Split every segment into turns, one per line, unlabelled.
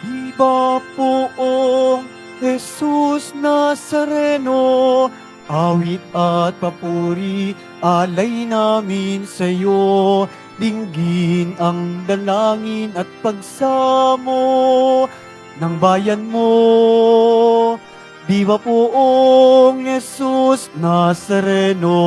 Iba poong Jesus Nazareno, awit at papuri, alay namin sa iyo. Dinggin ang dalangin at pagsamo ng bayan mo. Diba poong Jesus Nazareno.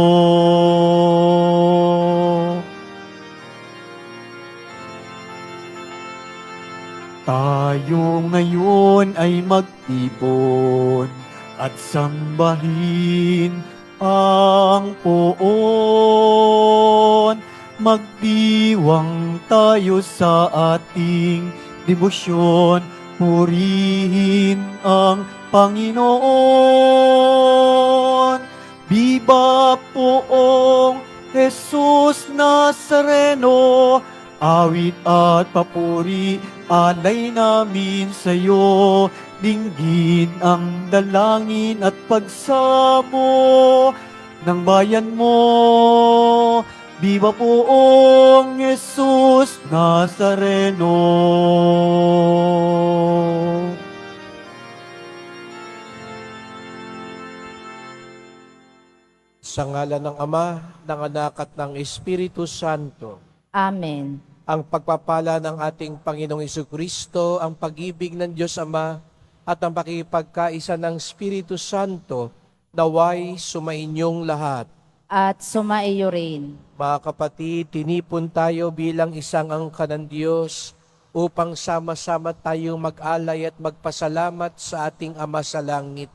Tayo ngayon ay magtipon at sambahin ang poon. Magdiwang tayo sa ating debosyon, purihin ang Panginoon. Viva poong Jesus Nazareno, awit at papuri, alay namin sa iyo. Dinggin ang dalangin at pagsamo ng bayan mo. Viva poong Jesus Nazareno.
Sa ngalan ng Ama, ng Anak at ng Espiritu Santo,
Amen.
ang pagpapala ng ating Panginoong Jesucristo, ang pag-ibig ng Diyos Ama, at ang pakipagkaisa ng Espiritu Santo, naway sumainyong lahat.
At sumaiyo rin.
Mga kapatid, tinipon tayo bilang isang angka ng Diyos upang sama-sama tayong mag-alay at magpasalamat sa ating Ama sa langit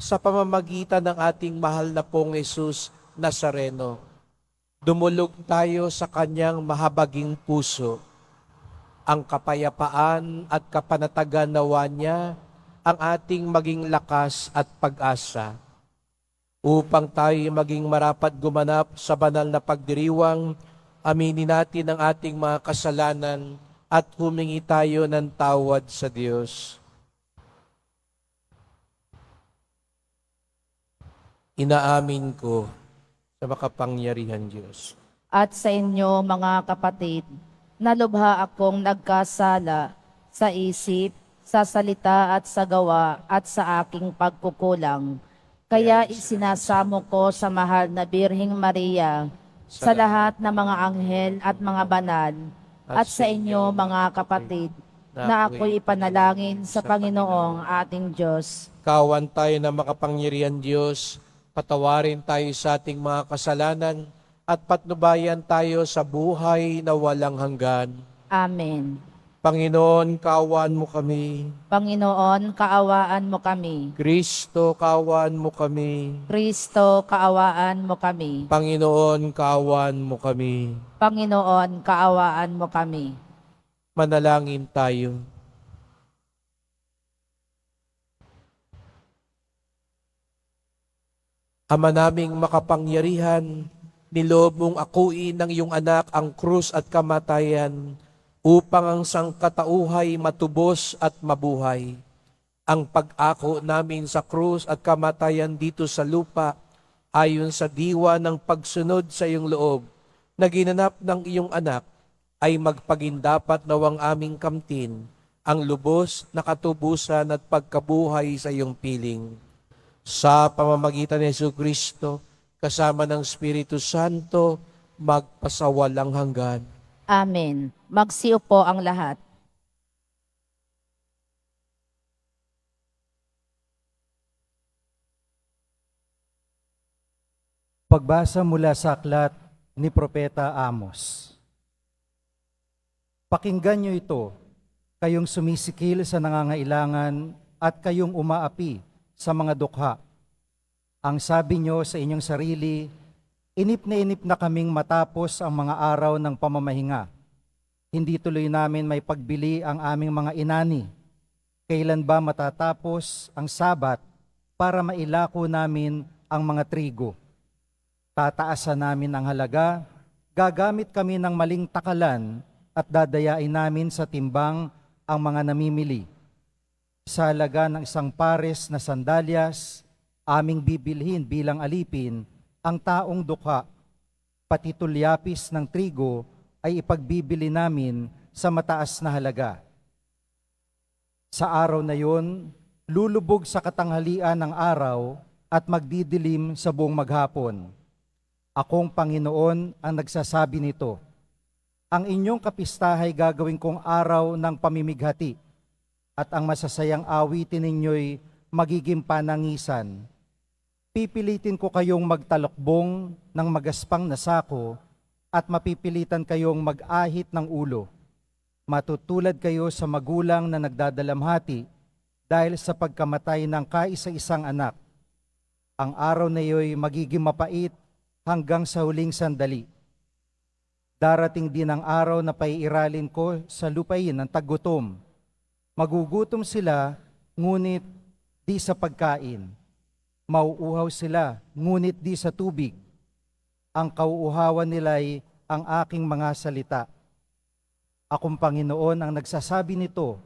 sa pamamagitan ng ating mahal na pong Jesus Nazareno. Dumulog tayo sa kanyang mahabaging puso. Ang kapayapaan at kapanatagan nawa niya ang ating maging lakas at pag-asa. Upang tayo maging marapat gumanap sa banal na pagdiriwang, aminin natin ang ating mga kasalanan at humingi tayo ng tawad sa Diyos. Inaamin ko sa makapangyarihan Diyos.
At sa inyo, mga kapatid, nalubha akong nagkasala sa isip, sa salita at sa gawa at sa aking pagkukulang. Kaya isinasamo ko sa mahal na Birheng Maria, sa lahat ng mga anghel at mga banal, at sa inyo, mga kapatid, na ako'y ipanalangin sa Panginoong ating Diyos.
Kawan tayo na makapangyarihan Diyos, patawarin tayo sa ating mga kasalanan, at patnubayan tayo sa buhay na walang hanggan.
Amen.
Panginoon, kaawaan mo kami.
Panginoon, kaawaan mo kami.
Kristo, kaawaan mo kami.
Kristo, kaawaan mo kami.
Panginoon, kaawaan mo kami.
Panginoon, kaawaan mo kami.
Manalangin tayo. Ama naming makapangyarihan, niloob mong akuin ng iyong anak ang krus at kamatayan upang ang sangkatauhay matubos at mabuhay. Ang pag-ako namin sa krus at kamatayan dito sa lupa ayon sa diwa ng pagsunod sa iyong loob na ginanap ng iyong anak ay magpagindapat nawang aming kamtin ang lubos na katubusan at pagkabuhay sa iyong piling. Sa pamamagitan ni Jesucristo, kasama ng Espiritu Santo, magpasawalang hanggan.
Amen. Magsiupo ang lahat.
Pagbasa mula sa aklat ni Propeta Amos. Pakinggan niyo ito, kayong sumisikil sa nangangailangan at kayong umaapi sa mga dukha. Ang sabi niyo sa inyong sarili, inip na kaming matapos ang mga araw ng pamamahinga. Hindi tuloy namin may pagbili ang aming mga inani. Kailan ba matatapos ang Sabat para mailako namin ang mga trigo? Tataasan namin ang halaga, gagamit kami ng maling takalan at dadayain namin sa timbang ang mga namimili. Sa halaga ng isang pares na sandalyas, aming bibilhin bilang alipin ang taong dukha. Pati tulyapis ng trigo ay ipagbibili namin sa mataas na halaga. Sa araw na yon, lulubog sa katanghalian ng araw at magdidilim sa buong maghapon. Akong Panginoon ang nagsasabi nito. Ang inyong kapistahay gagawin kong araw ng pamimighati, at ang masasayang awitin ninyo'y magiging panangisan. Pipilitin ko kayong magtalokbong ng magaspang na sako at mapipilitan kayong mag-ahit ng ulo. Matutulad kayo sa magulang na nagdadalamhati dahil sa pagkamatay ng kaisa-isang anak. Ang araw na iyo'y magiging mapait hanggang sa huling sandali. Darating din ang araw na paiiralin ko sa lupain ng taggutom. Magugutom sila, ngunit di sa pagkain. Mauuhaw sila, ngunit di sa tubig. Ang kauuhawan nila'y ang aking mga salita. Akong Panginoon ang nagsasabi nito.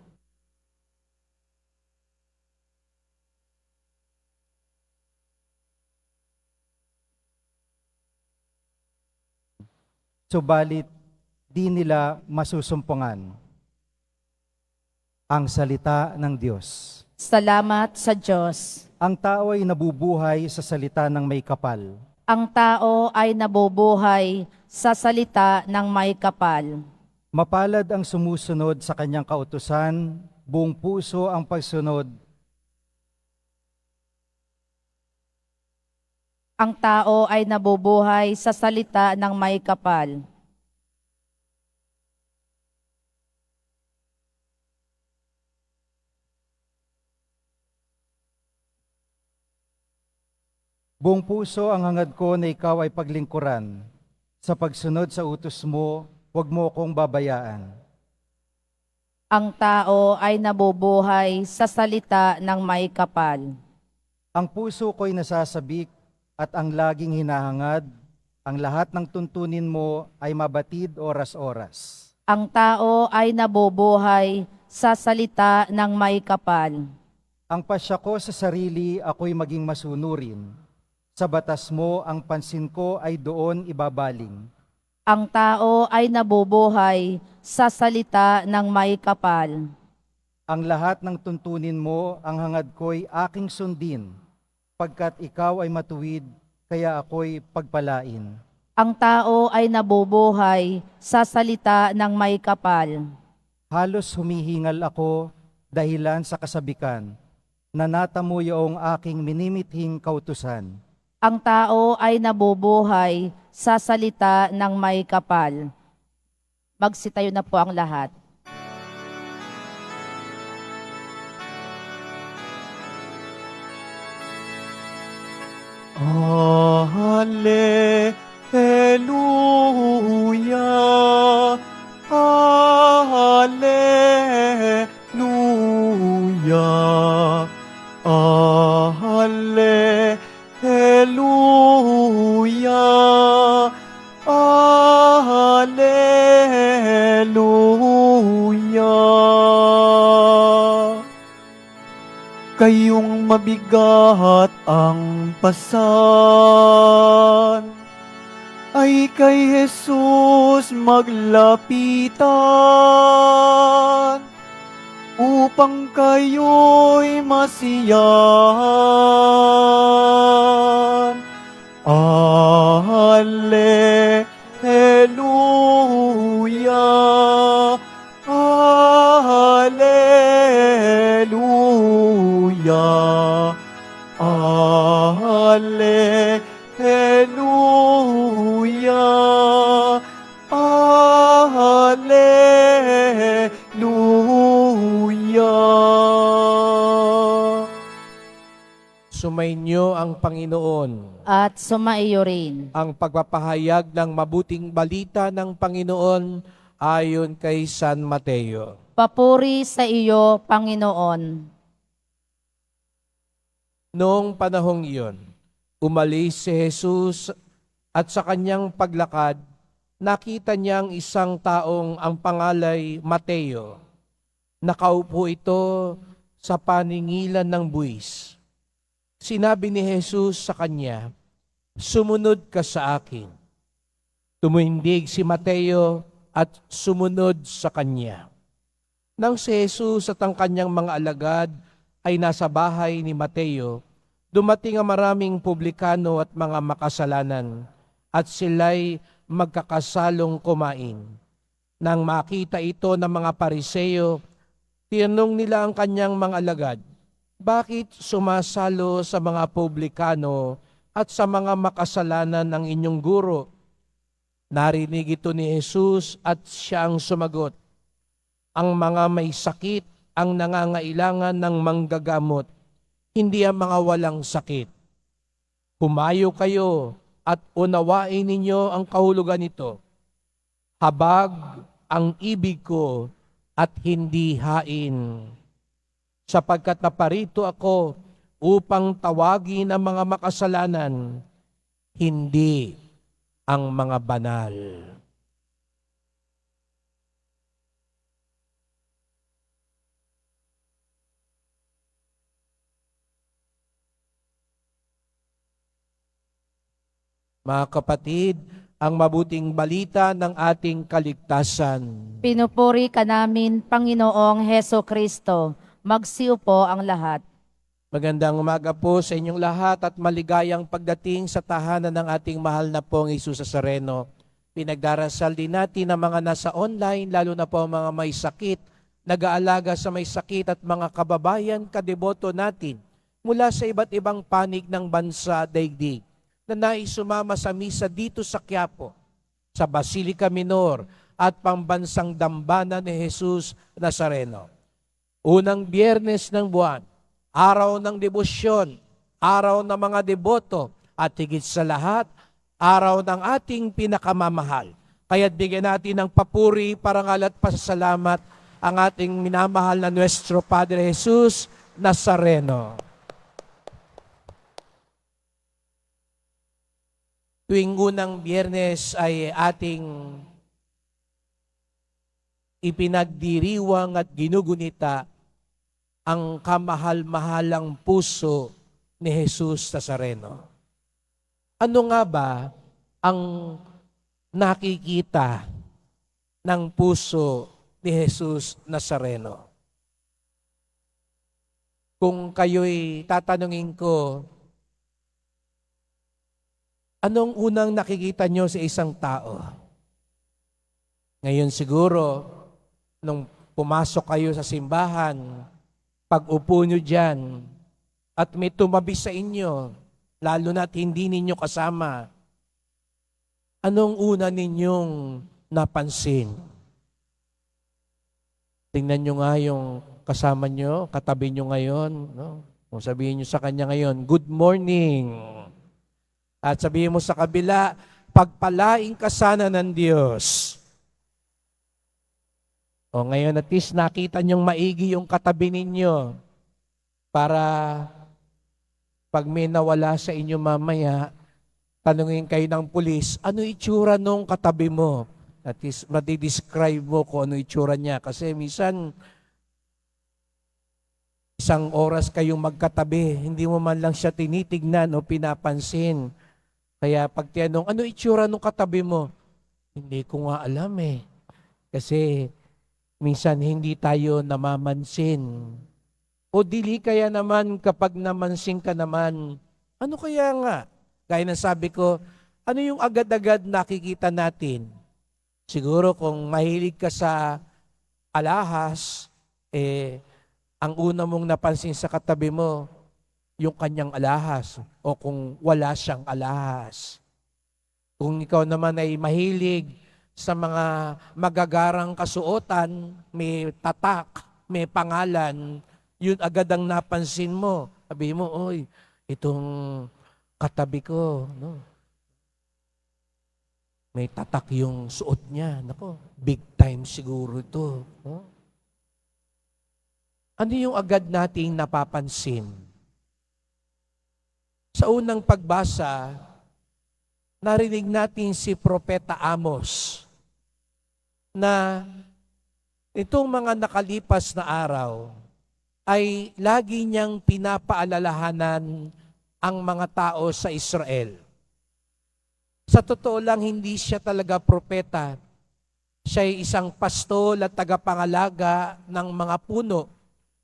Subalit, di nila masusumpungan. Ang salita ng Diyos.
Salamat sa Diyos.
Ang tao ay nabubuhay sa salita ng may kapal.
Ang tao ay nabubuhay sa salita ng may kapal.
Mapalad ang sumusunod sa kanyang kautusan, buong puso ang pagsunod.
Ang tao ay nabubuhay sa salita ng may kapal.
Buong puso ang hangad ko na ikaw ay paglingkuran. Sa pagsunod sa utos mo, huwag mo kong babayaan.
Ang tao ay nabubuhay sa salita ng may kapal.
Ang puso ko'y nasasabik at ang laging hinahangad, ang lahat ng tuntunin mo ay mabatid oras-oras.
Ang tao ay nabubuhay sa salita ng may kapal.
Ang pasya ko sa sarili ako'y maging masunurin. Sa batas mo, ang pansin ko ay doon ibabaling.
Ang tao ay nabubuhay sa salita ng may kapal.
Ang lahat ng tuntunin mo, ang hangad ko'y aking sundin, pagkat ikaw ay matuwid, kaya ako'y pagpalain.
Ang tao ay nabubuhay sa salita ng may kapal.
Halos humihingal ako dahilan sa kasabikan, na natamo yung aking minimithing kautusan.
Ang tao ay nabubuhay sa salita ng may kapal. Magsitayo na po ang lahat.
Hallelujah, Hallelujah, Hallelujah, Hallelujah. Kayong mabigat ang pasan, ay kay Jesus maglapitan, upang kayo'y masiyahan. Hallelujah, Hallelujah, Hallelujah, Hallelujah.
Sumainyo ang Panginoon.
At sumaiyo rin.
Ang pagpapahayag ng mabuting balita ng Panginoon ayon kay San Mateo.
Papuri sa iyo, Panginoon.
Noong panahong iyon, umalis si Jesus at sa kanyang paglakad, nakita niyang isang taong ang pangalay Mateo. Nakaupo ito sa paningilan ng buwis. Sinabi ni Jesus sa kanya, "Sumunod ka sa akin." Tumindig si Mateo at sumunod sa kanya. Nang si Jesus at ang kanyang mga alagad ay nasa bahay ni Mateo, dumating ang maraming publikano at mga makasalanan, at sila'y magkakasalong kumain. Nang makita ito ng mga Pariseo, tinanong nila ang kanyang mga alagad, bakit sumasalo sa mga publikano at sa mga makasalanan ng inyong guro? Narinig ito ni Jesus at siya ang sumagot, ang mga may sakit ang nangangailangan ng manggagamot, hindi ang mga walang sakit. Humayo kayo at unawain ninyo ang kahulugan nito. Habag ang ibig ko at hindi hain. Sapagkat naparito ako upang tawagin ang mga makasalanan, hindi ang mga banal. Mga kapatid, ang mabuting balita ng ating kaligtasan.
Pinupuri ka namin, Panginoong Heso Kristo. Magsiupo ang lahat.
Magandang umaga po sa inyong lahat at maligayang pagdating sa tahanan ng ating mahal na pong Jesus Nazareno. Pinagdarasal din natin ang mga nasa online, lalo na po ang mga may sakit, nag-aalaga sa may sakit at mga kababayan, kadeboto natin mula sa iba't ibang panig ng bansa daigdig na nais sumama sa misa dito sa Quiapo, sa Basilica Minor at pambansang dambana ni Jesus Nazareno. Unang Biyernes ng buwan, araw ng debosyon, araw ng mga deboto, at higit sa lahat, araw ng ating pinakamamahal. Kaya't bigyan natin ng papuri, parangal at pasasalamat ang ating minamahal na Nuestro Padre Jesus Nazareno. Tuwing unang Biyernes ay ating ipinagdiriwang at ginugunita ang kamahal-mahalang puso ni Jesus Nazareno. Ano nga ba ang nakikita ng puso ni Jesus Nazareno? Kung kayo'y tatanungin ko, anong unang nakikita nyo sa isang tao? Ngayon siguro, nung pumasok kayo sa simbahan, pag upo nyo dyan, at may tumabi sa inyo, lalo na't hindi ninyo kasama, anong una ninyong napansin? Tingnan nyo nga yung kasama nyo, katabi nyo ngayon. No? Kung sabihin nyo sa kanya ngayon, good morning. At sabihin mo sa kabila, pagpalaing ka sana ng Diyos. O ngayon at least nakita niyong maigi yung katabi ninyo para pag may nawala sa inyo mamaya, tanungin kayo ng pulis, ano itsura nung katabi mo? At least madi-describe mo kung ano itsura niya. Kasi minsan, isang oras kayong magkatabi, hindi mo man lang siya tinitignan o pinapansin. Kaya pag tinanong, ano itsura nung katabi mo? Hindi ko nga alam eh. Kasi minsan hindi tayo namamansin. O dili kaya naman kapag namansin ka naman, ano kaya nga? Gaya ng sabi ko, ano yung agad-agad nakikita natin? Siguro kung mahilig ka sa alahas, ang una mong napansin sa katabi mo, yung kanyang alahas o kung wala siyang alahas. Kung ikaw naman ay mahilig sa mga magagarang kasuotan, may tatak, may pangalan, yun agad ang napansin mo. Sabi mo, oy, itong katabi ko, no? May tatak yung suot niya. Nako, big time siguro ito. No? Ano yung agad nating napapansin? Sa unang pagbasa, narinig natin si Propeta Amos na itong mga nakalipas na araw ay lagi niyang pinapaalalahanan ang mga tao sa Israel. Sa totoo lang, hindi siya talaga propeta. Siya ay isang pastol at tagapangalaga ng mga puno.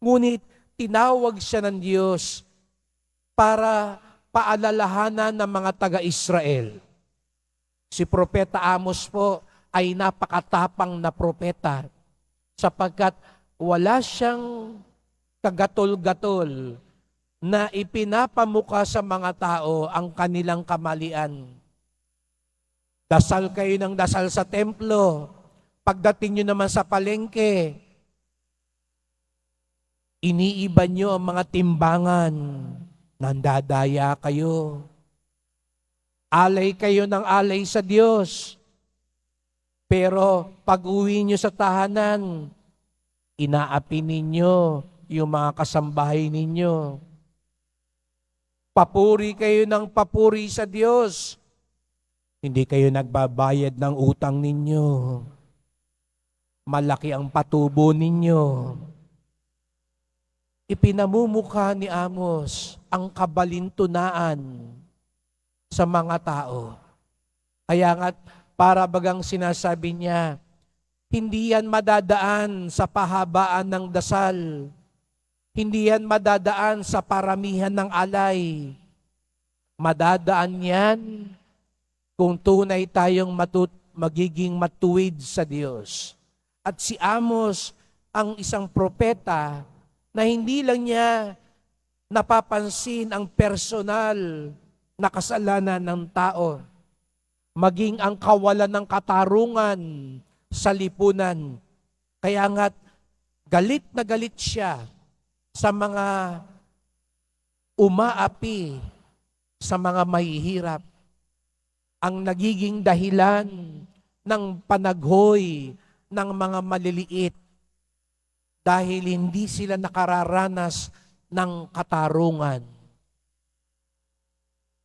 Ngunit tinawag siya ng Diyos para paalalahanan ng mga taga-Israel. Si Propeta Amos po ay napakatapang na propeta sapagkat wala siyang kagatol-gatol na ipinapamuka sa mga tao ang kanilang kamalian. Dasal kayo ng dasal sa templo. Pagdating nyo naman sa palengke, iniiba nyo ang mga timbangan. Nandadaya kayo. Alay kayo ng alay sa Diyos. Pero pag uwi nyo sa tahanan, inaapi ninyo yung mga kasambahay ninyo. Papuri kayo ng papuri sa Diyos. Hindi kayo nagbabayad ng utang ninyo. Malaki ang patubo ninyo. Ipinamumukha ni Amos ang kabalintunaan sa mga tao. Kaya nga't para bagang sinasabi niya, hindi yan madadaan sa pahabaan ng dasal. Hindi yan madadaan sa paramihan ng alay. Madadaan yan kung tunay tayong magiging matuwid sa Diyos. At si Amos ang isang propeta na hindi lang niya napapansin ang personal na kasalanan ng tao, maging ang kawalan ng katarungan sa lipunan. Kaya nga't galit na galit siya sa mga umaapi, sa mga mahihirap, ang nagiging dahilan ng panaghoy ng mga maliliit dahil hindi sila nakararanas ng katarungan.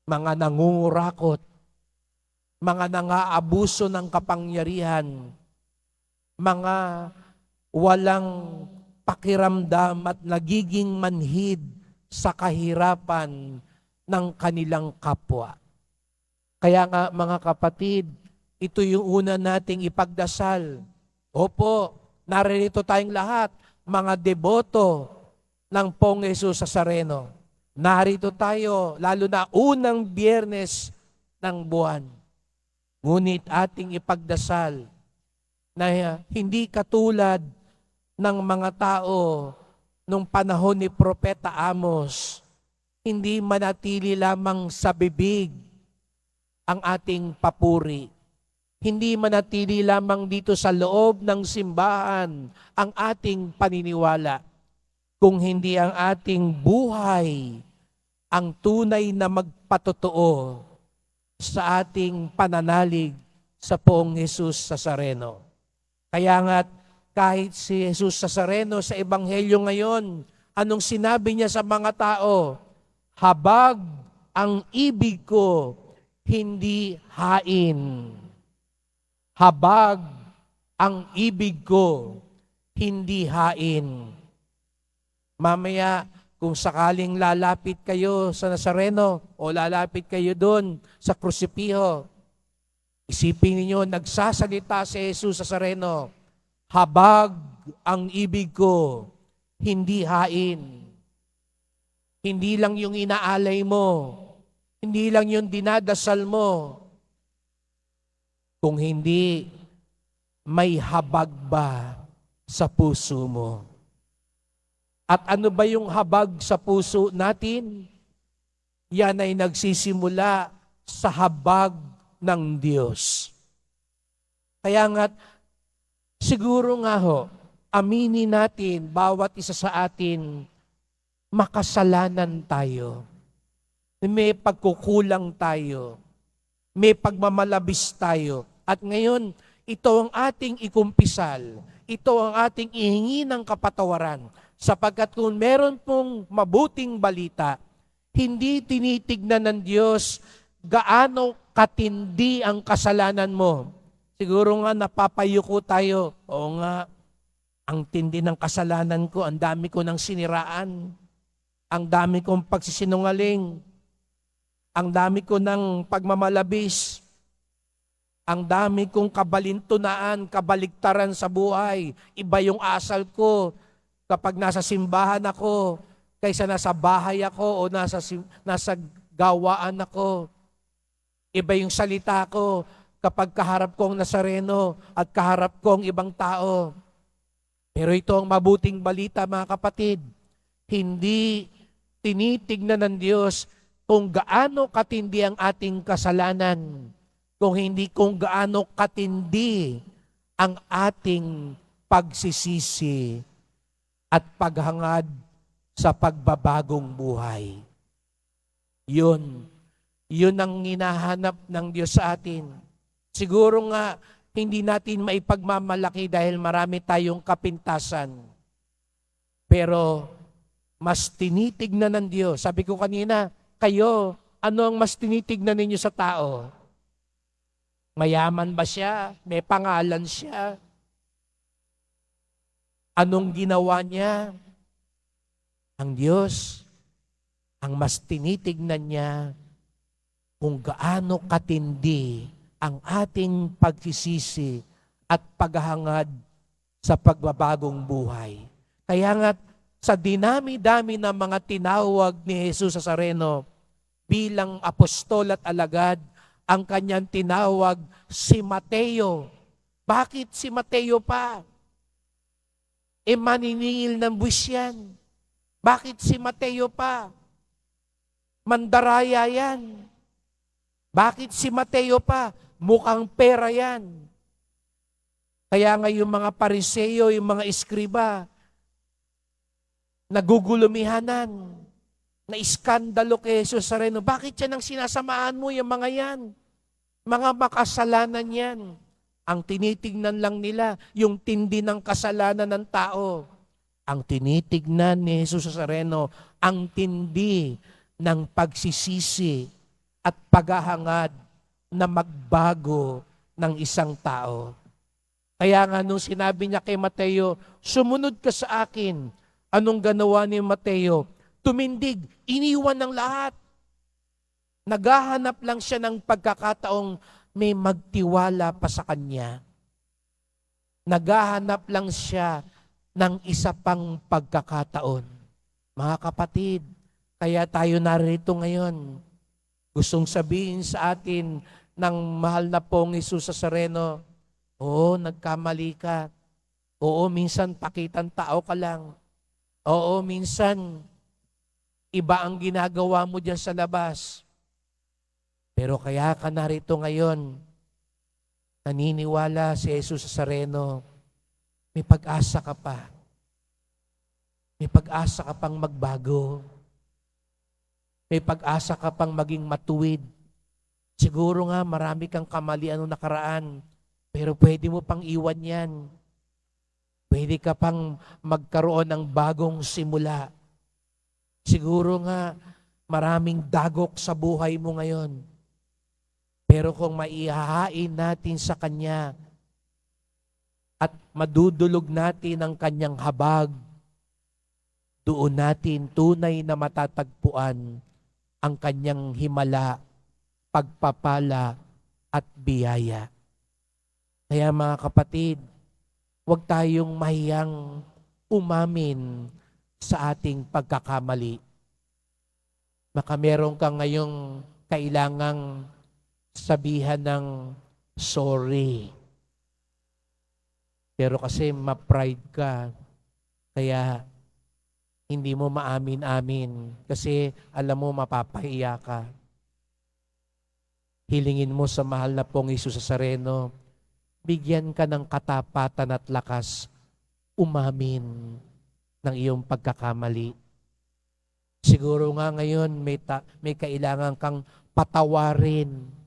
Mga nangungurakot, mga nangaabuso ng kapangyarihan, mga walang pakiramdam at nagiging manhid sa kahirapan ng kanilang kapwa. Kaya nga mga kapatid, ito yung una nating ipagdasal. Opo, naririto tayong lahat, mga deboto ng Pong Jesus Nazareno. Narito tayo, lalo na unang Biyernes ng buwan. Ngunit ating ipagdasal na hindi katulad ng mga tao nung panahon ni Propeta Amos, hindi manatili lamang sa bibig ang ating papuri. Hindi manatili lamang dito sa loob ng simbahan ang ating paniniwala, kung hindi ang ating buhay ang tunay na magpatotoo sa ating pananalig sa Poong Jesus Nazareno. Kaya nga kahit si Jesus Nazareno sa Ebanghelyo ngayon, anong sinabi niya sa mga tao? Habag ang ibig ko, hindi hain. Habag ang ibig ko, hindi hain. Mamaya, kung sakaling lalapit kayo sa Nazareno o lalapit kayo doon sa krusipiho, isipin ninyo, nagsasalita si Jesus Nazareno, habag ang ibig ko, hindi hain. Hindi lang yung inaalay mo, hindi lang yung dinadasal mo, kung hindi may habag ba sa puso mo. At ano ba yung habag sa puso natin? Yan ay nagsisimula sa habag ng Diyos. Kaya nga, siguro nga ho, aminin natin, bawat isa sa atin, makasalanan tayo. May pagkukulang tayo. May pagmamalabis tayo. At ngayon, ito ang ating ikumpisal. Ito ang ating ihingi ng kapatawaran. Sapagkat kung meron pong mabuting balita, hindi tinitignan ng Diyos gaano katindi ang kasalanan mo. Siguro nga napapayuko tayo. Oo nga, ang tindi ng kasalanan ko, ang dami ko ng siniraan, ang dami kong pagsisinungaling, ang dami ko ng pagmamalabis, Ang dami kong kabalintunaan, kabaligtaran sa buhay. Iba yung asal ko kapag nasa simbahan ako, kaysa nasa bahay ako o nasa gawaan ako. Iba yung salita ko kapag kaharap ko ang Nazareno at kaharap ko ang ibang tao. Pero ito ang mabuting balita, mga kapatid. Hindi tinitignan ng Diyos kung gaano katindi ang ating kasalanan, kung hindi kung gaano katindi ang ating pagsisisi at paghangad sa pagbabagong buhay. Yun ang hinahanap ng Diyos sa atin. Siguro nga, hindi natin maipagmamalaki dahil marami tayong kapintasan. Pero, mas tinitignan ng Diyos. Sabi ko kanina, kayo, ano ang mas tinitignan ninyo sa tao? Mayaman ba siya? May pangalan siya? Anong ginawa niya? Ang Diyos, ang mas tinitignan niya kung gaano katindi ang ating pagsisisi at paghahangad sa pagbabagong buhay. Kaya nga, sa dinami-dami ng mga tinawag ni Jesus Nazareno bilang apostol at alagad, ang kanyang tinawag si Mateo. Bakit si Mateo pa? Maniningil ng buwis yan. Bakit si Mateo pa? Mandaraya yan. Bakit si Mateo pa? Mukhang pera yan. Kaya nga yung mga Pariseo, yung mga eskriba, nagugulumihanan, na iskandalo kay Jesus Nazareno. Bakit yan ang sinasamahan mo, yung mga yan? Mga makasalanan yan. Ang tinitignan lang nila, yung tindi ng kasalanan ng tao. Ang tinitignan ni Jesus Nazareno, ang tindi ng pagsisisi at paghahangad na magbago ng isang tao. Kaya nga nung sinabi niya kay Mateo, sumunod ka sa akin. Anong ganawa ni Mateo? Tumindig, iniwan ng lahat. Naghahanap lang siya ng pagkakataong may magtiwala pa sa kanya. Naghahanap lang siya ng isa pang pagkakataon. Mga kapatid, kaya tayo narito ngayon. Gustong sabihin sa atin ng mahal na pong Jesus Nazareno, oo, nagkamali ka. Oo, minsan pakitang tao ka lang. Oo, minsan iba ang ginagawa mo dyan sa labas. Pero kaya ka narito ngayon, naniniwala si Jesus Nazareno, may pag-asa ka pa. May pag-asa ka pang magbago. May pag-asa ka pang maging matuwid. Siguro nga marami kang kamalian noong nakaraan, pero pwede mo pang iwan yan. Pwede ka pang magkaroon ng bagong simula. Siguro nga maraming dagok sa buhay mo ngayon. Pero kung maihahain natin sa Kanya at madudulog natin ang Kanyang habag, doon natin tunay na matatagpuan ang Kanyang himala, pagpapala at biyaya. Kaya mga kapatid, huwag tayong mahiyang umamin sa ating pagkakamali. Baka meron kang ngayong kailangang sabihan ng sorry. Pero kasi ma-pride ka, kaya hindi mo maamin-amin. Kasi alam mo mapapahiya ka. Hilingin mo sa mahal na pong Jesus Nazareno, bigyan ka ng katapatan at lakas umamin ng iyong pagkakamali. Siguro nga ngayon may kailangan kang patawarin.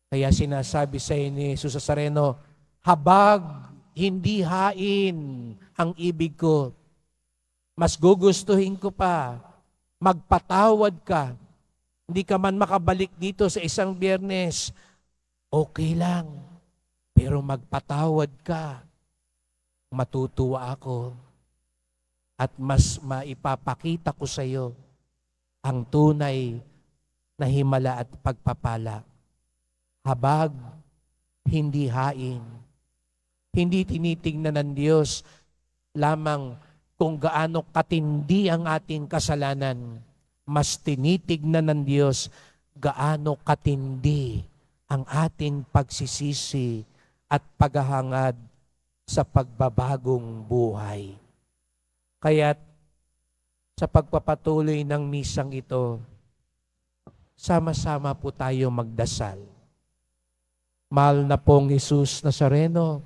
Kaya sinasabi sa iyo ni Jesus Nazareno, habag, hindi hain ang ibig ko. Mas gugustuhin ko pa, magpatawad ka. Hindi ka man makabalik dito sa isang Biyernes, okay lang. Pero magpatawad ka. Matutuwa ako. At mas maipapakita ko sa iyo ang tunay na himala at pagpapala. habag, hindi hain. Hindi tinitingnan ng Diyos lamang kung gaano katindi ang ating kasalanan. Mas tinitignan ng Diyos gaano katindi ang ating pagsisisi at paghahangad sa pagbabagong buhay. Kaya't sa pagpapatuloy ng misang ito, sama-sama po tayo magdasal. Mahal na pong Jesus Nazareno,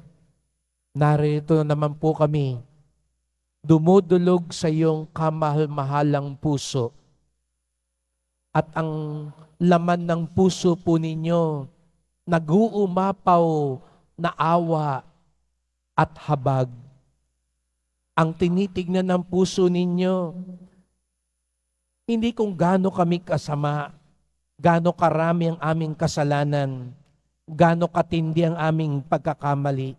narito naman po kami, dumudulog sa iyong kamahal-mahalang puso. At ang laman ng puso po ninyo, nag-uumapaw na awa at habag. Ang tinitignan ng puso ninyo, hindi kung gaano kami kasama, gaano karami ang aming kasalanan, gaano katindi ang aming pagkakamali.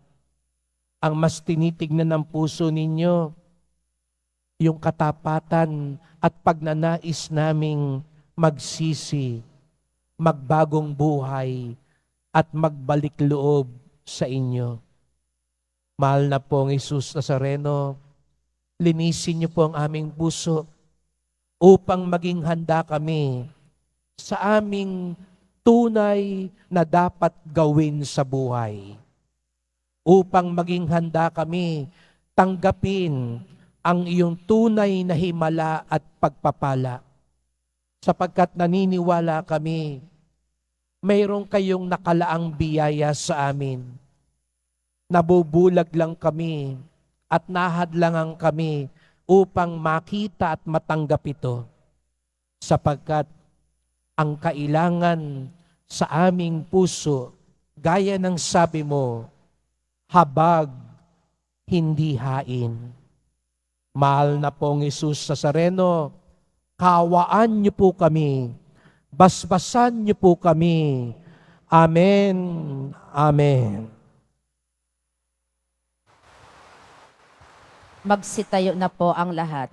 Ang mas tinitignan ng puso ninyo, yung katapatan at pagnanais naming magsisi, magbagong buhay, at magbalik loob sa inyo. Mahal na pong Jesus Nazareno, linisin niyo po ang aming puso upang maging handa kami sa aming tunay na dapat gawin sa buhay. Upang maging handa kami tanggapin ang iyong tunay na himala at pagpapala. Sapagkat naniniwala kami, mayroon kayong nakalaang biyaya sa amin. Nabubulag lang kami at nahadlangan kami upang makita at matanggap ito. Sapagkat ang kailangan sa aming puso, gaya ng sabi mo, habag, hindi hain. Mahal na pong Jesus Nazareno, kawaan niyo po kami, basbasan niyo po kami. Amen. Amen.
Magsitayo na po ang lahat.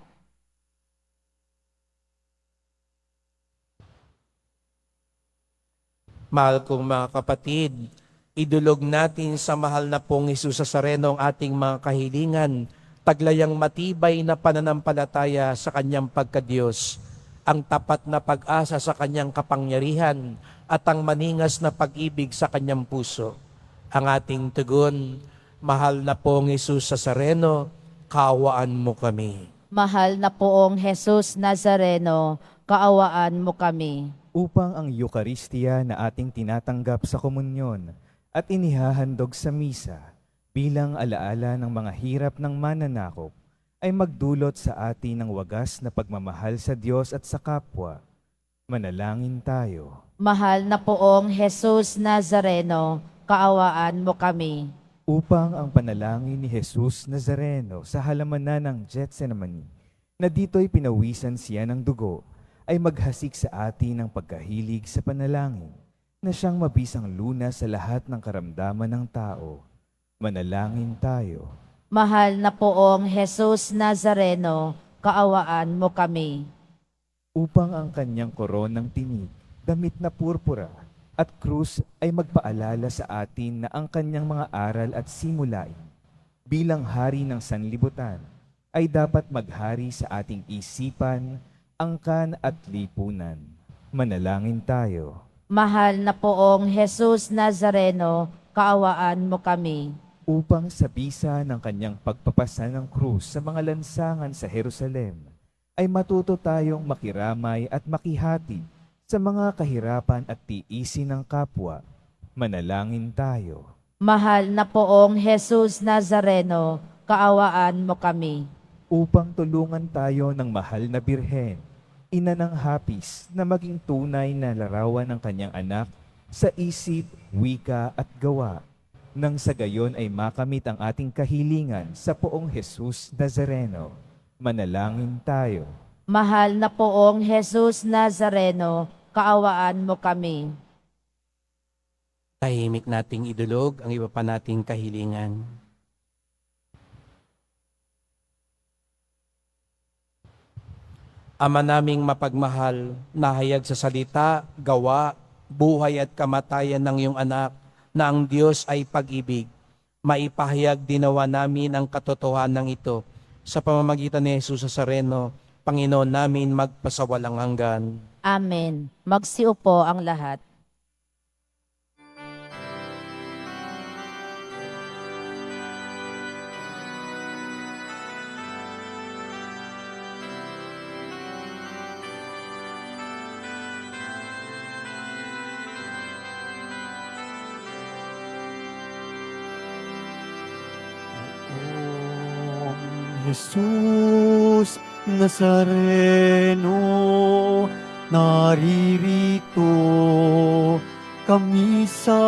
Mahal kong mga kapatid, idulog natin sa mahal na pong Jesus Nazareno ang ating mga kahilingan, taglayang matibay na pananampalataya sa kanyang pagkadiyos, ang tapat na pag-asa sa kanyang kapangyarihan, at ang maningas na pag-ibig sa kanyang puso. Ang ating tugon, mahal na pong Jesus Nazareno, kaawaan mo kami.
Mahal na poong Jesus Nazareno, kaawaan mo kami.
Upang ang Eucharistia na ating tinatanggap sa komunyon at inihahandog sa misa bilang alaala ng mga hirap ng mananakop ay magdulot sa atin ng wagas na pagmamahal sa Diyos at sa kapwa. Manalangin tayo.
Mahal na poong Jesus Nazareno, kaawaan mo kami.
Upang ang panalangin ni Jesus Nazareno sa halamanan ng Getsemani, na dito'y pinawisan siya ng dugo, ay maghasik sa atin ng pagkahilig sa panalangin, na siyang mabisang lunas sa lahat ng karamdaman ng tao. Manalangin tayo.
Mahal na poong Jesus Nazareno, kaawaan mo kami.
Upang ang kanyang koronang tinig, damit na purpura, at krus ay magpaalala sa atin na ang kanyang mga aral at simulain bilang hari ng sanlibutan ay dapat maghari sa ating isipan, angkan at lipunan. Manalangin tayo.
Mahal na poong Jesus Nazareno, kaawaan mo kami.
Upang sa bisa ng kanyang pagpapasa ng krus sa mga lansangan sa Jerusalem, ay matuto tayong makiramay at makihati sa mga kahirapan at tiisin ng kapwa. Manalangin tayo.
Mahal na poong Jesus Nazareno, kaawaan mo kami.
Upang tulungan tayo ng mahal na Birhen, ina ng hapis na maging tunay na larawan ng kanyang anak sa isip, wika at gawa, nang sa gayon ay makamit ang ating kahilingan sa poong Jesus Nazareno. Manalangin tayo.
Mahal na poong Jesus Nazareno, kaawaan mo kami.
Tahimik nating idulog ang iba pa nating kahilingan. Ama naming mapagmahal, nahayag sa salita, gawa, buhay at kamatayan ng iyong anak na ang Diyos ay pag-ibig. Maipahayag dinawa namin ang katotohanan ito sa pamamagitan ni Jesus Nazareno, Panginoon namin magpasawalang hanggan.
Amen. Magsiupo ang lahat.
Om Jesus Nazareno, naririto kami sa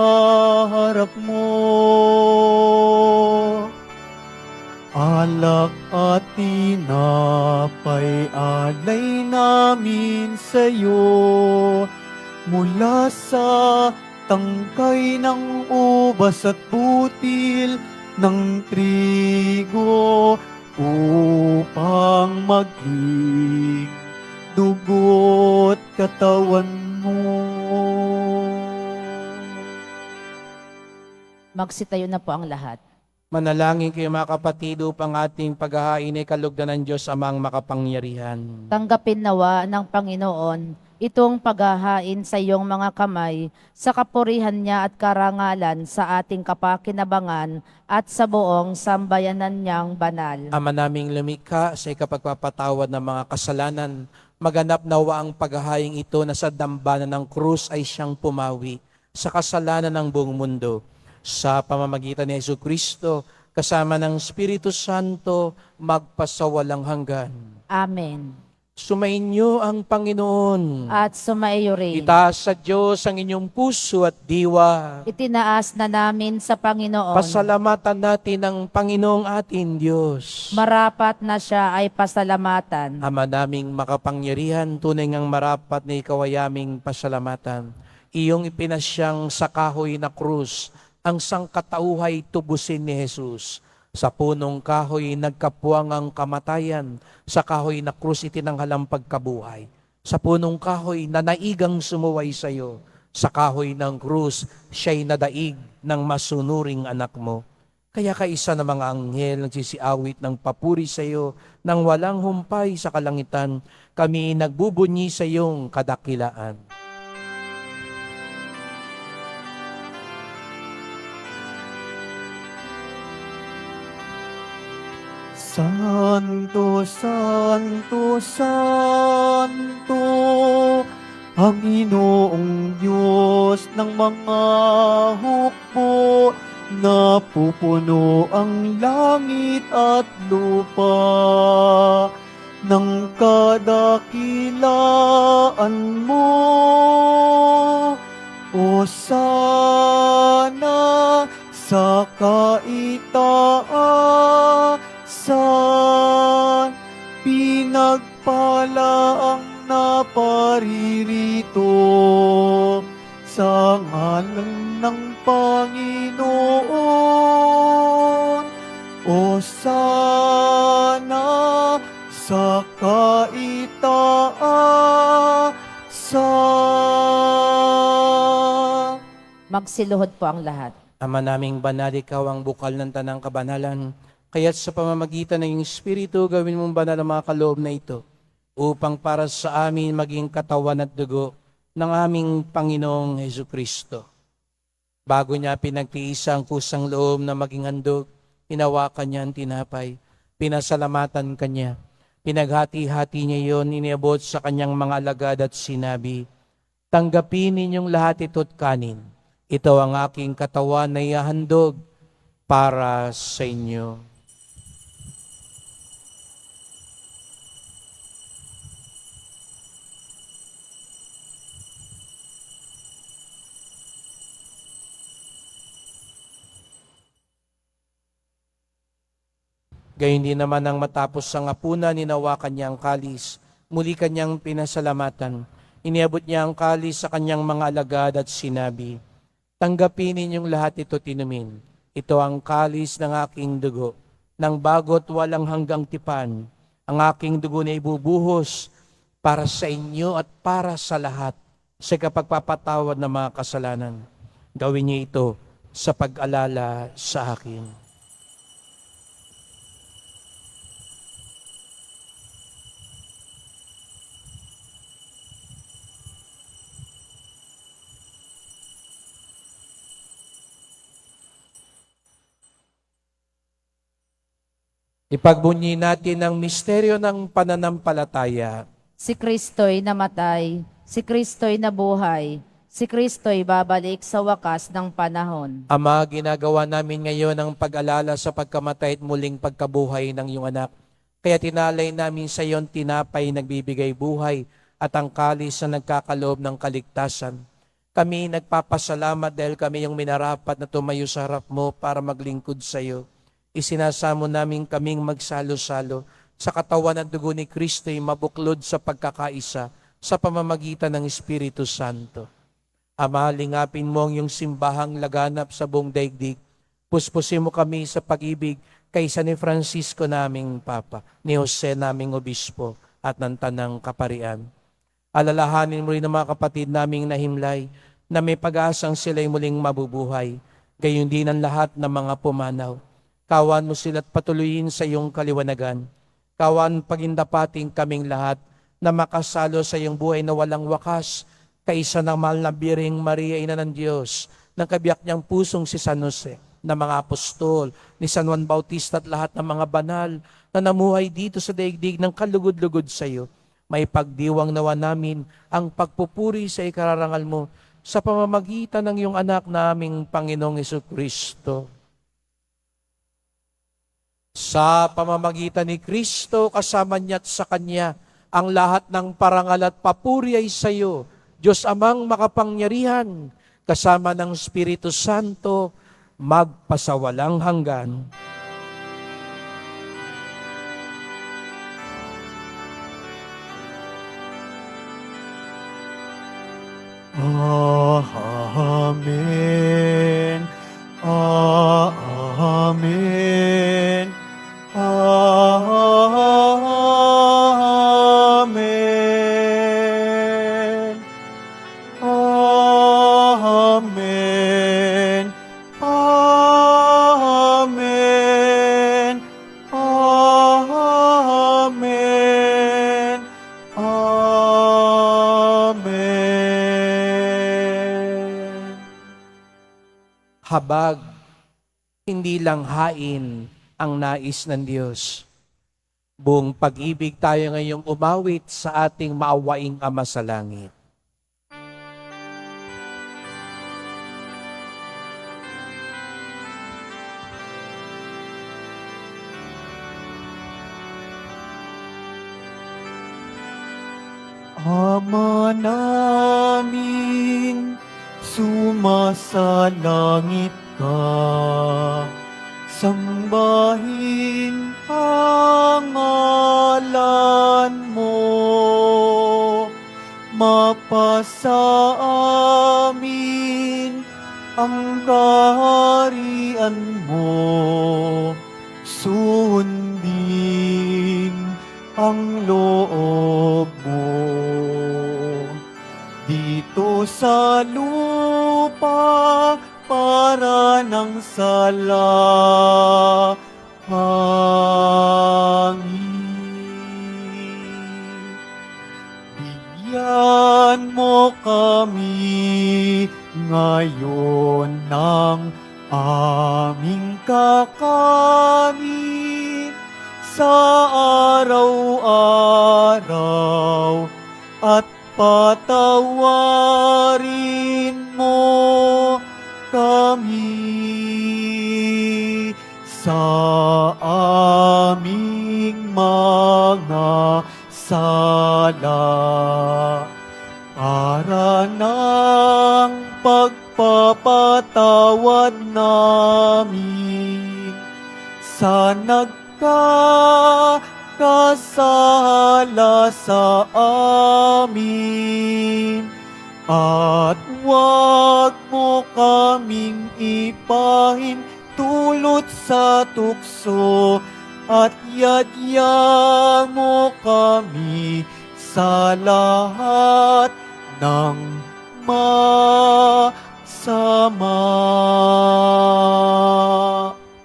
harap mo. Alak at tinapay alay namin sa'yo, mula sa tangkay ng ubas at butil ng trigo, upang maging dugo't katawan mo.
Magsitayo na po ang lahat.
Manalangin kayo mga kapatid upang ating paghahain ay kalugdan ng Diyos amang makapangyarihan.
Tanggapin nawa ng Panginoon itong paghahain sa iyong mga kamay sa kapurihan niya at karangalan sa ating kapakinabangan at sa buong sambayanan niyang banal.
Ama naming lumikha sa ikapagpapatawad ng mga kasalanan, maganap nawa ang paghahaing ito na sa dambana ng krus ay siyang pumawi sa kasalanan ng buong mundo. Sa pamamagitan ni Jesucristo, kasama ng Espiritu Santo, magpasawalang hanggan.
Amen.
Sumainyo ang Panginoon.
At sumaiyo rin.
Itaas sa Diyos ang inyong puso at diwa.
Itinaas na namin sa Panginoon.
Pasalamatan natin ang Panginoong ating Diyos.
Marapat na siya ay pasalamatan.
Ama naming makapangyarihan, tunay ngang marapat na ikaw ay aming pasalamatan. Iyong ipinasyang sa kahoy na krus, ang sangkatauhay tubusin ni Jesus. Sa punong kahoy nagkapuwang ang kamatayan, sa kahoy na krus itinanghal ang pagkabuhay. Sa punong kahoy na naigang sumuway sa iyo, sa kahoy ng krus siya'y nadaig ng masunuring anak mo. Kaya kaisa ng mga anghel nagsisiawit ng papuri sa iyo, nang walang humpay sa kalangitan, kami nagbubunyi sa iyong kadakilaan.
Santo, Santo, Santo, Panginoong Diyos ng mga hukbo, napupuno ang langit at lupa ng kadakilaan mo. O sana sa kaitaasan, pinagpala ang naparirito sa ngalan ng Panginoon. O sana sa kaitaasan.
Magsiluhod po ang lahat.
Ama naming banal, ikaw ang bukal ng tanang kabanalan, kaya't sa pamamagitan ng iyong Espiritu, gawin mong banal ang mga kaloob na ito, upang para sa amin maging katawan at dugo ng aming Panginoong Jesucristo. Bago niya pinagtiis ang kusang loob na maging handog, hinawakan niya ang tinapay, pinasalamatan kanya, pinaghati-hati niya iyon, iniabot sa kanyang mga alagad at sinabi, "Tanggapin ninyong lahat ito't kanin. Ito ang aking katawan na ihahandog para sa inyo." Gayon din naman ang matapos ang hapunan, ninawakan niya ang kalis, muli kanyang pinasalamatan. Iniabot niya ang kalis sa kanyang mga alagad at sinabi, "Tanggapin ninyong lahat ito tinumin. Ito ang kalis ng aking dugo, ng bago't walang hanggang tipan. Ang aking dugo na ibubuhos para sa inyo at para sa lahat sa kapagpapatawad ng mga kasalanan. Gawin niyo ito sa pag-alala sa akin. Ipagbunyi natin ang misteryo ng pananampalataya.
Si Kristo'y namatay, si Kristo'y nabuhay, si Kristo'y babalik sa wakas ng panahon.
Ama, ginagawa namin ngayon ang pag-alala sa pagkamatay at muling pagkabuhay ng iyong anak. Kaya tinalay namin sa iyon tinapay nagbibigay buhay at ang kalis na nagkakaloob ng kaligtasan. Kami nagpapasalamat dahil kami yung minarapat na tumayo sa harap mo para maglingkod sa iyo. Isinasamo namin kaming magsalo-salo sa katawan at dugo ni Kristo'y mabuklod sa pagkakaisa sa pamamagitan ng Espiritu Santo. Ama, lingapin mo ang iyong simbahang laganap sa buong daigdig. Puspusin mo kami sa pag-ibig kaysa ni Francisco naming Papa, ni Jose naming Obispo at ng Tanang Kaparian. Alalahanin mo rin ang mga kapatid naming nahimlay na may pag-asang sila'y muling mabubuhay, gayon din ang lahat ng mga pumanaw. Kawan mo sila't patuloyin sa iyong kaliwanagan. Kawan pagindapating kaming lahat na makasalo sa iyong buhay na walang wakas, kaisa ng mahal na Biring Maria, Ina ng Diyos, ng kabiyak niyang pusong si San Jose, ng mga apostol, ni San Juan Bautista at lahat ng mga banal na namuhay dito sa daigdig ng kalugod-lugod sa iyo. May pagdiwang nawa namin ang pagpupuri sa ikararangal mo sa pamamagitan ng iyong anak naming Panginoong Jesucristo. Sa pamamagitan ni Kristo, kasama niya at sa Kanya, ang lahat ng parangal at papuri ay sa iyo, Diyos Amang makapangyarihan, kasama ng Espiritu Santo, magpasawalang hanggan.
Amen. Amen. Amen. Amen. Amen. Amen. Amen.
Habag, hindi lang hain ang nais ng Diyos. Buong pag-ibig tayo ngayong umawit sa ating maawaing Ama sa langit.
Ama namin, sumasalangit ka, sambahin ang ngalan mo, mapasa amin ang kaharian mo, sundin ang loob mo. Dito sa lupa para ng salahangin. Bigyan mo kami ngayon ng aming kakanin sa araw-araw at patawarin mo kami sa aming mga sala para ng pagpapatawad namin sa nagkakasala sa amin, at huwag mo kaming ipahintulot sa tukso, at yadya mo kami sa lahat ng sama.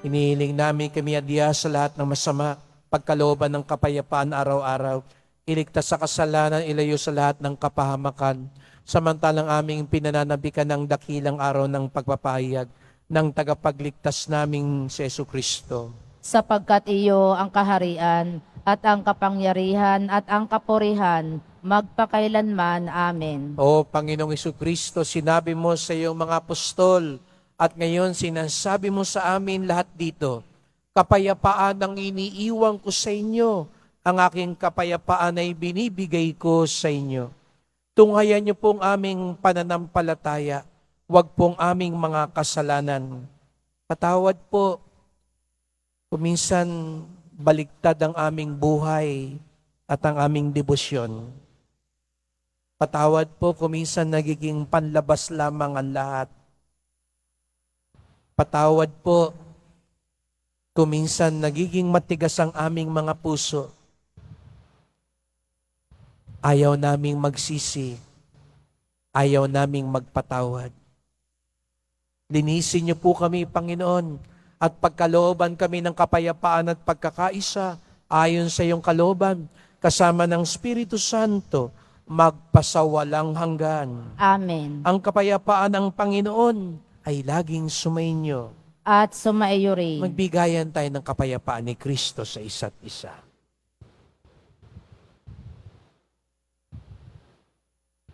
Inihiling namin kami adya sa lahat ng masama, pagkalooban ng kapayapaan araw-araw, iligtas sa kasalanan, ilayo sa lahat ng kapahamakan, samantalang aming pinananabikan ng dakilang araw ng pagpapahayag ng tagapagligtas naming si Jesucristo.
Sapagkat iyo ang kaharian at ang kapangyarihan at ang kapurihan magpakailanman. Amen.
O Panginoong Jesucristo, sinabi mo sa iyong mga apostol, at ngayon sinasabi mo sa amin lahat dito, kapayapaan ang iniiwan ko sa inyo, ang aking kapayapaan ay binibigay ko sa inyo. Tunghayan niyo pong aming pananampalataya, wag pong aming mga kasalanan. Patawad po, kuminsan baligtad ang aming buhay at ang aming debosyon. Patawad po, kuminsan nagiging panlabas lamang ang lahat. Patawad po, kuminsan nagiging matigas ang aming mga puso. Ayaw naming magsisi, ayaw naming magpatawad. Linisin niyo po kami, Panginoon, at pagkalooban kami ng kapayapaan at pagkakaisa ayon sa iyong kalooban, kasama ng Espiritu Santo, magpasawalang hanggan.
Amen.
Ang kapayapaan ng Panginoon ay laging sumainyo.
At sumaiyo rin.
Magbigayan tayo ng kapayapaan ni Kristo sa isa't isa.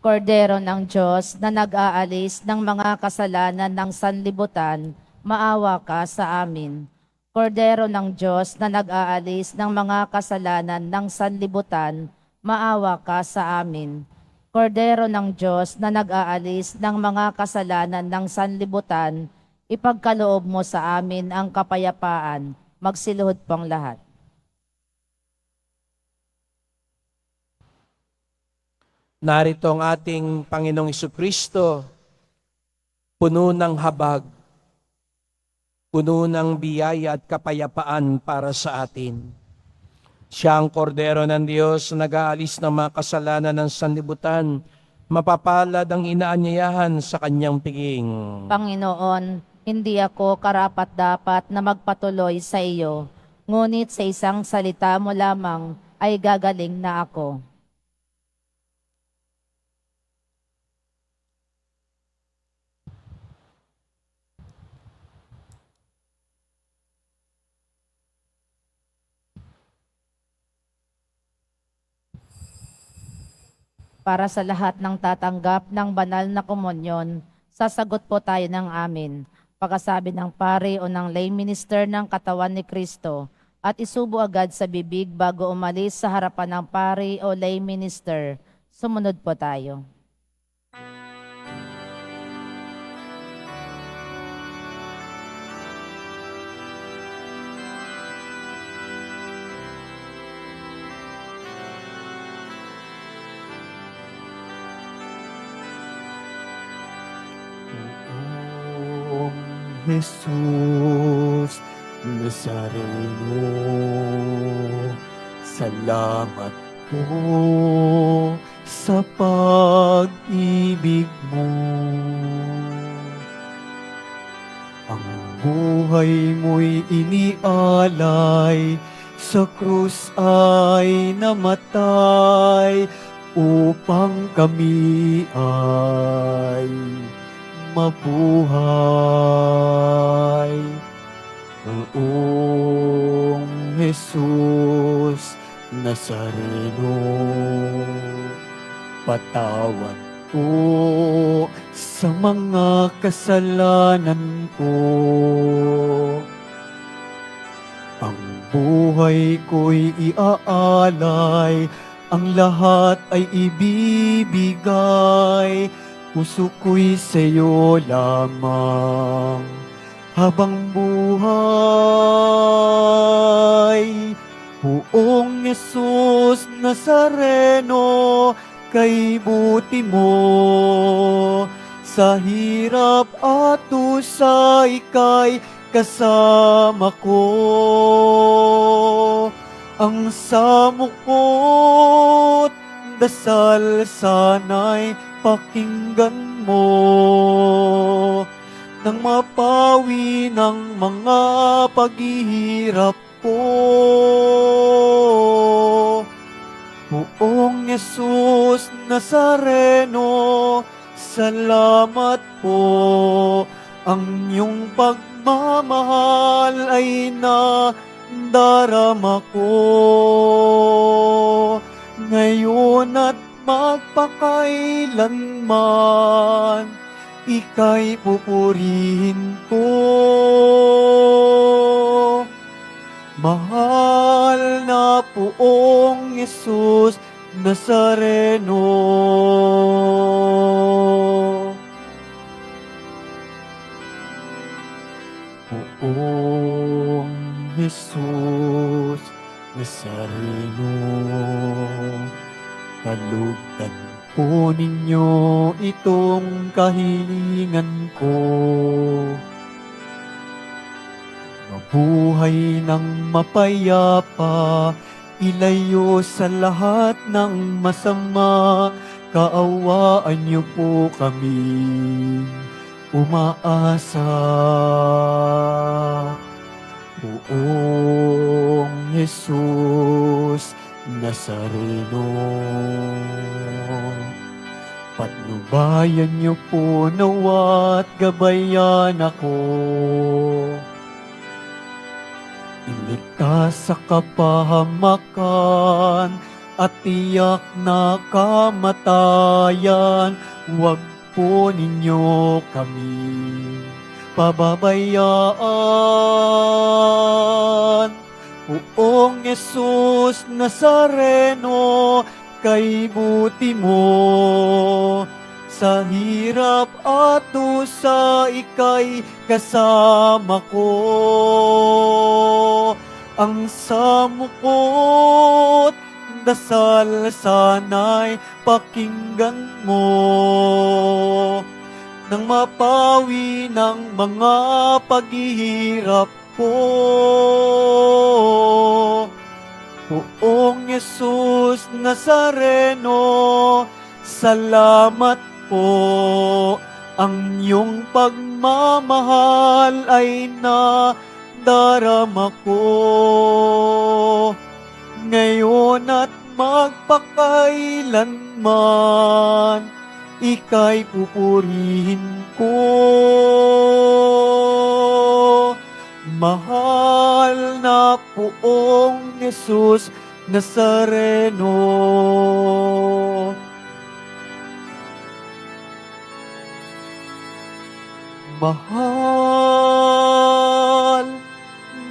Kordero ng Diyos na nag-aalis ng mga kasalanan ng sanlibutan, maawa ka sa amin. Kordero ng Diyos na nag-aalis ng mga kasalanan ng sanlibutan, maawa ka sa amin. Kordero ng Diyos na nag-aalis ng mga kasalanan ng sanlibutan, ipagkaloob mo sa amin ang kapayapaan. Magsiluhod pong lahat.
Narito ang ating Panginoong Jesucristo, puno ng habag, puno ng biyaya at kapayapaan para sa atin. Siya ang kordero ng Diyos na nag-aalis ng mga kasalanan ng sanlibutan. Mapapalad ang inaanyayahan sa kanyang piging.
Panginoon, hindi ako karapat-dapat na magpatuloy sa iyo, ngunit sa isang salita mo lamang ay gagaling na ako. Para sa lahat ng tatanggap ng banal na komunyon, sasagot po tayo ng amin. Pagkasabi ng pare o ng lay minister ng katawan ni Kristo at isubo agad sa bibig bago umalis sa harapan ng pare o lay minister. Sumunod po tayo.
Poong Jesus Nazareno, salamat po sa pag-ibig mo. Ang buhay mo'y inialay, sa krus ay namatay, upang kami ay mabuhay. Poong Jesus Nazareno, patawad po sa mga kasalanan ko. Ang buhay ko'y iaalay, ang lahat ay ibibigay, puso ko'y sa'yo lamang habang buhay. Poong Jesus Nazareno, kay buti mo, sa hirap at dusa ika'y kasama ko. Ang samo ko't dasal sana'y pakinggan mo nang mapawi ng mga paghihirap ko. Poong Yesus Nazareno, salamat po. Ang iyong pagmamahal ay nadarama ko. Ngayon at magpakailanman, ika'y pupurihin ko. Mahal na Poong Yesus Nazareno. Poong Jesus Nazareno, kalugdan po ninyo itong kahilingan ko. Mabuhay ng mapayapa, ilayo sa lahat ng masama, kaawaan niyo po kami umaasa. Poong Jesus Nazareno, patnubayan niyo po nawa't gabayan ako. Iligtas sa kapahamakan at tiyak na kamatayan, huwag po ninyo kami pababayaan. Poong Jesus Nazareno, kay buti mo. Sa hirap at dusa, ika'y kasama ko. Ang samukot dasal sana'y pakinggan mo, nang mapawi ng mga paghihirap ko. Poong Jesus Nazareno, salamat po. Ang iyong pagmamahal ay nadarama ko. Ngayon at magpakailanman, ika'y pupurihin ko. Mahal na Poong Jesus Nazareno. Mahal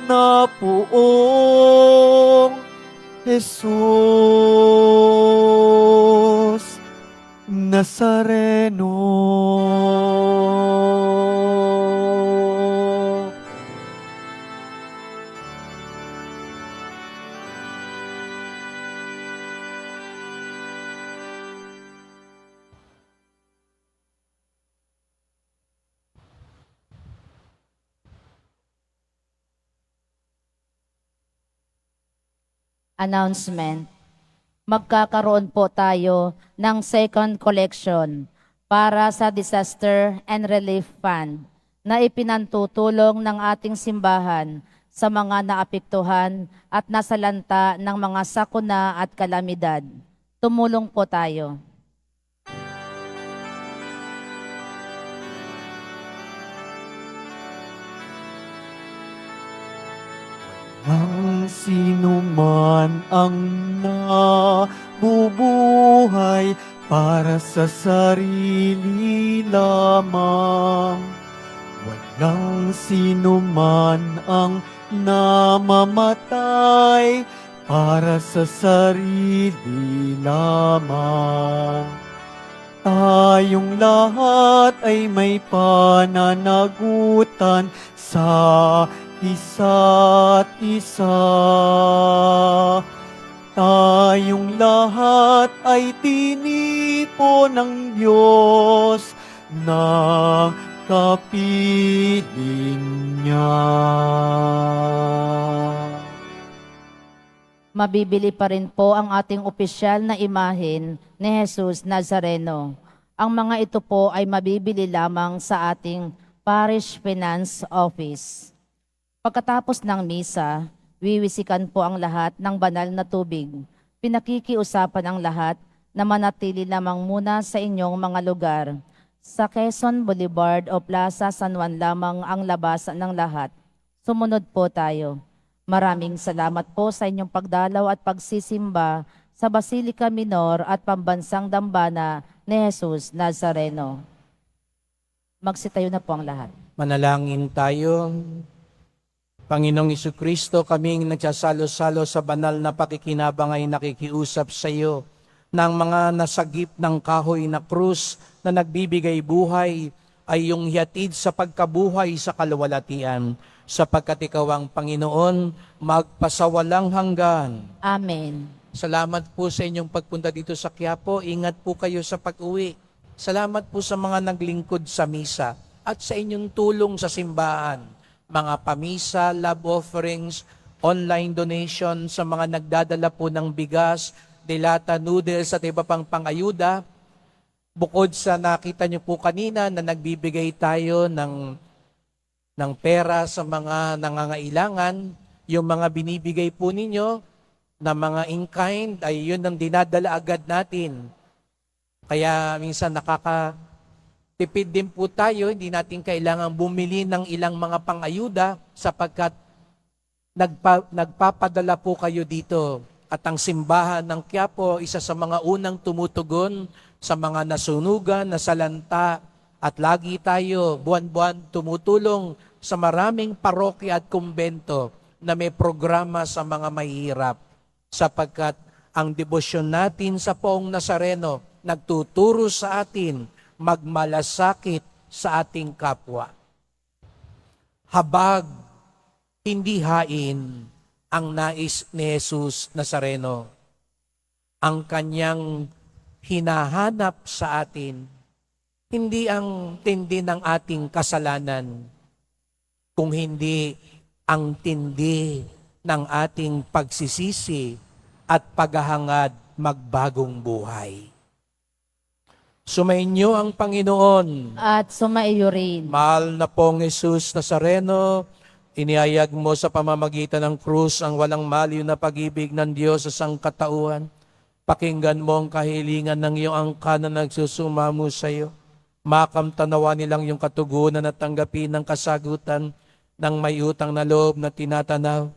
na Poong Jesus Nazareno.
Announcement. Magkakaroon po tayo ng second collection para sa Disaster and Relief Fund na ipinantutulong ng ating simbahan sa mga naapektuhan at nasalanta ng mga sakuna at kalamidad. Tumulong po tayo.
Ang sino man ang nabubuhay para sa sarili lamang. Walang sino man ang namamatay para sa sarili lamang. Tayong lahat ay may pananagutan sa isa't isa. Tayong lahat ay tinipo ng Diyos na kapiling niya.
Mabibili pa rin po ang ating opisyal na imahen ni Jesus Nazareno. Ang mga ito po ay mabibili lamang sa ating Parish Finance Office. Pagkatapos ng misa, wiwisikan po ang lahat ng banal na tubig. Pinakikiusapan ang lahat na manatili lamang muna sa inyong mga lugar. Sa Quezon Boulevard o Plaza San Juan lamang ang labasan ng lahat. Sumunod po tayo. Maraming salamat po sa inyong pagdalaw at pagsisimba sa Basilica Minor at Pambansang Dambana ni Jesus Nazareno. Magsitayo na po ang lahat.
Manalangin tayo. Panginoong Jesucristo, kaming nagsasalo-salo sa banal na pakikinabang ay nakikiusap sa iyo ng mga nasagip ng kahoy na krus na nagbibigay buhay ay yung hiatid sa pagkabuhay sa kaluwalhatian, sapagkat ikaw ang Panginoon, magpasawalang hanggan.
Amen.
Salamat po sa inyong pagpunta dito sa Quiapo. Ingat po kayo sa pag-uwi. Salamat po sa mga naglingkod sa misa at sa inyong tulong sa simbahan. Mga pamisa, love offerings, online donation sa mga nagdadala po ng bigas, dilata, noodles at iba pang pangayuda. Bukod sa nakita niyo po kanina na nagbibigay tayo ng pera sa mga nangangailangan, yung mga binibigay po ninyo na mga in-kind ay yun ang dinadala agad natin. Kaya minsan nakakatipid din po tayo, hindi natin kailangan bumili ng ilang mga pangayuda sapagkat nagpapadala po kayo dito. At ang simbahan ng Quiapo, isa sa mga unang tumutugon sa mga nasunugan, nasalanta, at lagi tayo buwan-buwan tumutulong sa maraming parokya at kumbento na may programa sa mga mahihirap. Sapagkat ang debosyon natin sa Poong Nazareno nagtuturo sa atin magmalasakit sa ating kapwa. Habag, hindi hain ang nais ni Jesus Nazareno. Ang kanyang hinahanap sa atin, hindi ang tindi ng ating kasalanan, kung hindi ang tindi ng ating pagsisisi at paghahangad magbagong buhay. Sumainyo ang Panginoon.
At sumaiyo rin.
Mahal na pong Jesus Nazareno, iniayag mo sa pamamagitan ng krus ang walang maliw na pag-ibig ng Diyos sa sangkatauhan. Pakinggan mo ang kahilingan ng iyong angka na nagsusumamo sa iyo. Makamtanawa nilang yung katugunan at tanggapin ng kasagutan ng may utang na loob na tinatanaw.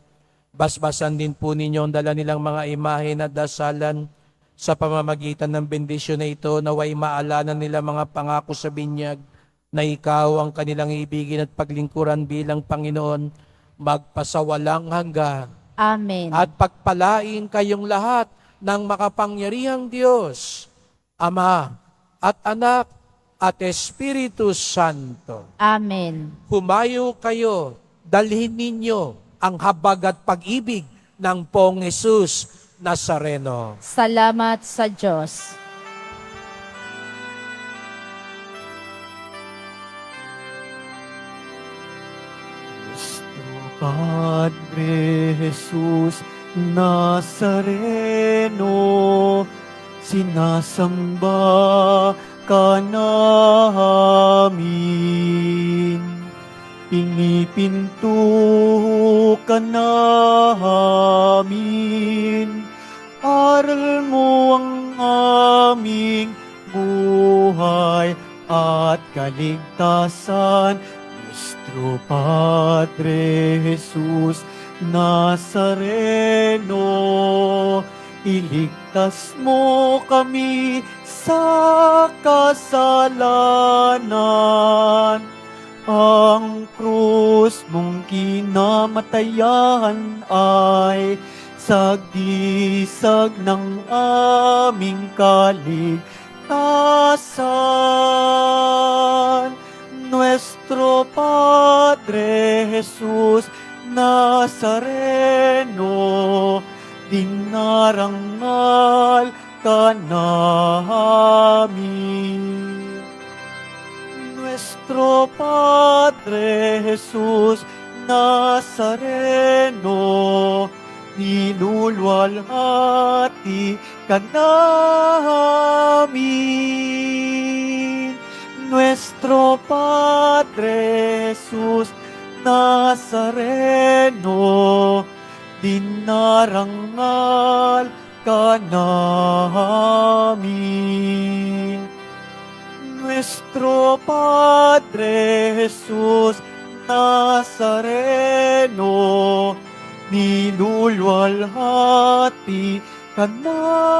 Basbasan din po ninyo ang dala nilang mga imahe na dasalan. Sa pamamagitan ng bendisyon na ito, naway maalala nila mga pangako sa binyag na ikaw ang kanilang ibigin at paglingkuran bilang Panginoon, magpasawalang hanggan.
Amen.
At pagpalain kayong lahat ng makapangyarihang Diyos, Ama at Anak at Espiritu Santo.
Amen.
Humayo kayo, dalhin ninyo ang habag at pag-ibig ng Poong Jesus Nazareno.
Salamat sa Diyos.
Nuestro Padre Jesus Nazareno, sinasamba ka namin. Pinipinto ka namin. Aral mo ang aming buhay at kaligtasan. Nuestro Padre Jesus Nazareno, iligtas mo kami sa kasalanan. Ang krus mong kinamatayan ay sagdisag ng aming kaligtasan. Nuestro Padre Jesus Nazareno, dinarangal ka namin. Nuestro Padre Jesus Nazareno, nilulwalhati ka namin. Nuestro Padre Jesus Nazareno, dinarangal ka namin. Nuestro Padre Jesus Nazareno, nilulwalhati ka namin.